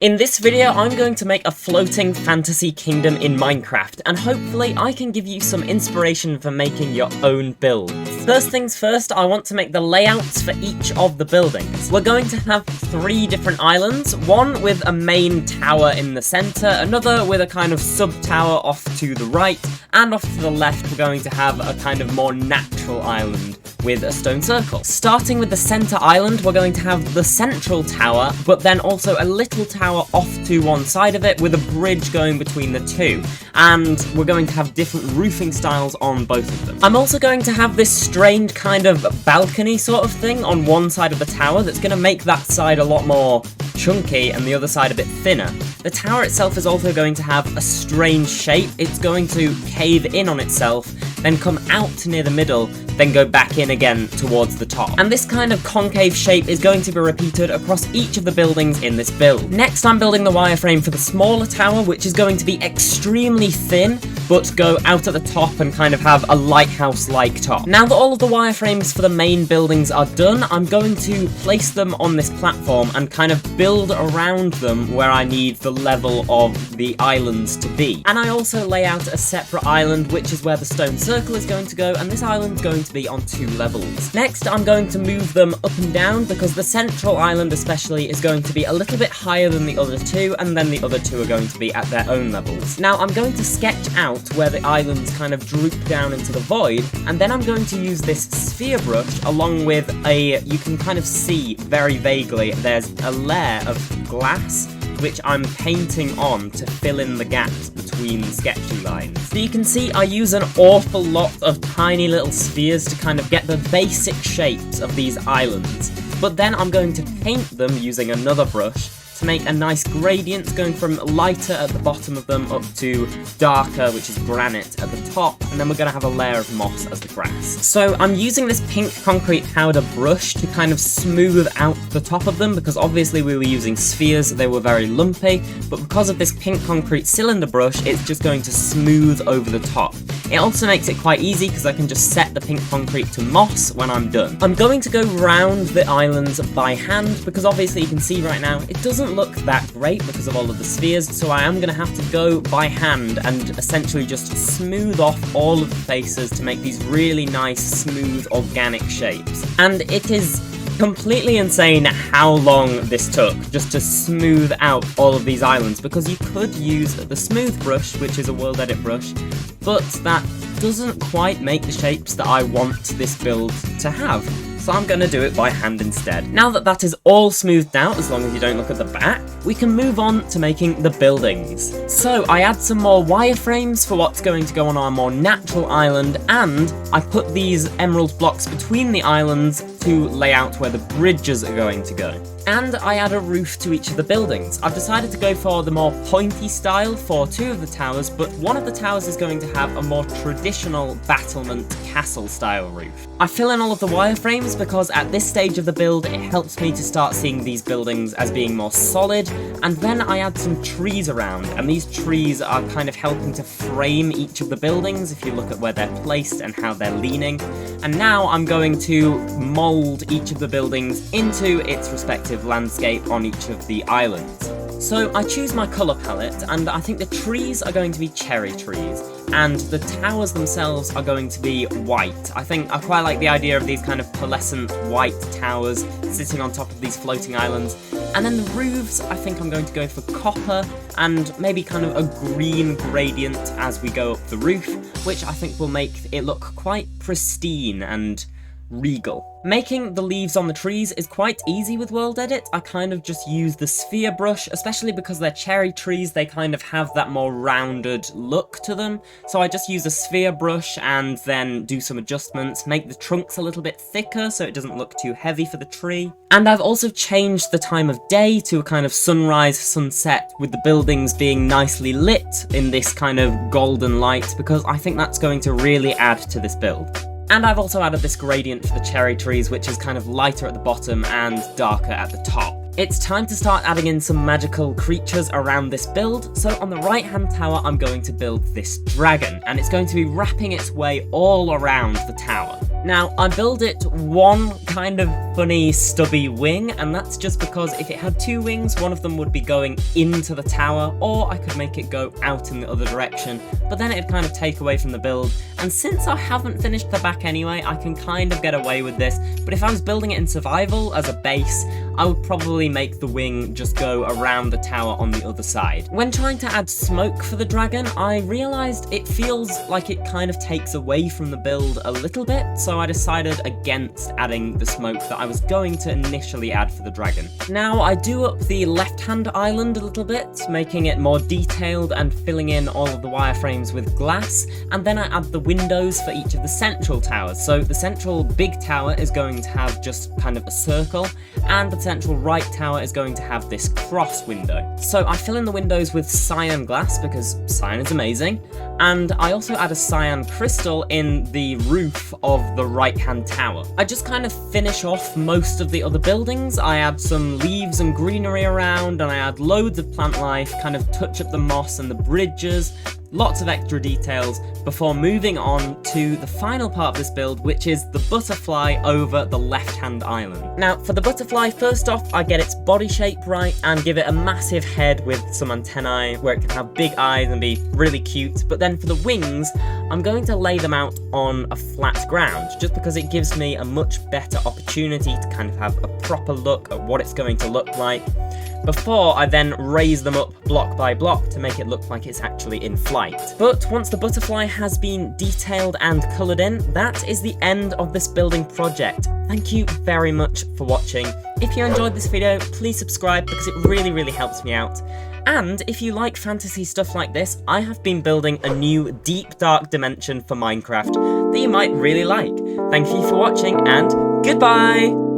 In this video, I'm going to make a floating fantasy kingdom in Minecraft, and hopefully I can give you some inspiration for making your own builds. First things first, I want to make the layouts for each of the buildings. We're going to have 3 different islands, one with a main tower in the center, another with a kind of sub-tower off to the right, and off to the left we're going to have a kind of more natural island with a stone circle. Starting with the center island, we're going to have the central tower, but then also a little tower off to one side of it with a bridge going between the two, and we're going to have different roofing styles on both of them. I'm also going to have this strange kind of balcony sort of thing on one side of the tower that's going to make that side a lot more chunky and the other side a bit thinner. The tower itself is also going to have a strange shape. It's going to cave in on itself, then come out near the middle, then go back in again towards the top. And this kind of concave shape is going to be repeated across each of the buildings in this build. Next, I'm building the wireframe for the smaller tower, which is going to be extremely thin, but go out at the top and kind of have a lighthouse-like top. Now that all of the wireframes for the main buildings are done, I'm going to place them on this platform and kind of build around them where I need the level of the islands to be. And I also lay out a separate island, which is where the stone circle is going to go, and this island's going to be on 2 levels. Next, I'm going to move them up and down because the central island especially is going to be a little bit higher than the other 2, and then the other 2 are going to be at their own levels. Now, I'm going to sketch out where the islands kind of droop down into the void, and then I'm going to use this sphere brush along with you can kind of see very vaguely, there's a layer of glass which I'm painting on to fill in the gaps between the sketchy lines. So you can see I use an awful lot of tiny little spheres to kind of get the basic shapes of these islands, but then I'm going to paint them using another brush to make a nice gradient going from lighter at the bottom of them up to darker, which is granite, at the top, and then we're going to have a layer of moss as the grass. So I'm using this pink concrete powder brush to kind of smooth out the top of them, because obviously we were using spheres, they were very lumpy, but because of this pink concrete cylinder brush, it's just going to smooth over the top. It also makes it quite easy because I can just set the pink concrete to moss when I'm done. I'm going to go round the islands by hand because obviously you can see right now it doesn't look that great because of all of the spheres, so I am going to have to go by hand and essentially just smooth off all of the faces to make these really nice, smooth, organic shapes. And it is completely insane how long this took just to smooth out all of these islands, because you could use the smooth brush, which is a world edit brush, but that doesn't quite make the shapes that I want this build to have. So I'm going to do it by hand instead. Now that that is all smoothed out, as long as you don't look at the back, we can move on to making the buildings. So I add some more wireframes for what's going to go on our more natural island, and I put these emerald blocks between the islands to lay out where the bridges are going to go. And I add a roof to each of the buildings. I've decided to go for the more pointy style for 2 of the towers, but one of the towers is going to have a more traditional battlement castle style roof. I fill in all of the wireframes because at this stage of the build it helps me to start seeing these buildings as being more solid, and then I add some trees around, and these trees are kind of helping to frame each of the buildings if you look at where they're placed and how they're leaning. And now I'm going to mould each of the buildings into its respective landscape on each of the islands. So I choose my colour palette, and I think the trees are going to be cherry trees, and the towers themselves are going to be white. I think I quite like the idea of these kind of pearlescent white towers sitting on top of these floating islands. And then the roofs, I think I'm going to go for copper, and maybe kind of a green gradient as we go up the roof, which I think will make it look quite pristine and regal. Making the leaves on the trees is quite easy with World Edit. I kind of just use the sphere brush, especially because they're cherry trees, they kind of have that more rounded look to them. So I just use a sphere brush and then do some adjustments, make the trunks a little bit thicker so it doesn't look too heavy for the tree. And I've also changed the time of day to a kind of sunrise, sunset, with the buildings being nicely lit in this kind of golden light, because I think that's going to really add to this build. And I've also added this gradient for the cherry trees, which is kind of lighter at the bottom and darker at the top. It's time to start adding in some magical creatures around this build, so on the right hand tower I'm going to build this dragon, and it's going to be wrapping its way all around the tower. Now, I build it one kind of funny stubby wing, and that's just because if it had two wings, one of them would be going into the tower, or I could make it go out in the other direction, but then it'd kind of take away from the build. And since I haven't finished the back anyway, I can kind of get away with this, but if I was building it in survival as a base, I would probably make the wing just go around the tower on the other side. When trying to add smoke for the dragon, I realised it feels like it kind of takes away from the build a little bit, so I decided against adding the smoke that I was going to initially add for the dragon. Now, I do up the left-hand island a little bit, making it more detailed and filling in all of the wireframes with glass, and then I add the windows for each of the central towers. So the central big tower is going to have just kind of a circle, and the central right tower is going to have this cross window. So I fill in the windows with cyan glass because cyan is amazing, and I also add a cyan crystal in the roof of the right-hand tower. I just kind of finish off most of the other buildings. I add some leaves and greenery around, and I add loads of plant life, kind of touch up the moss and the bridges, lots of extra details, before moving on to the final part of this build, which is the butterfly over the left-hand island. Now, for the butterfly, first off, I get its body shape right and give it a massive head with some antennae where it can have big eyes and be really cute, but then for the wings, I'm going to lay them out on a flat ground, just because it gives me a much better opportunity to kind of have a proper look at what it's going to look like, before I then raise them up block by block to make it look like it's actually in flight. But once the butterfly has been detailed and coloured in, that is the end of this building project. Thank you very much for watching. If you enjoyed this video, please subscribe because it really helps me out. And if you like fantasy stuff like this, I have been building a new deep dark dimension for Minecraft that you might really like. Thank you for watching, and goodbye!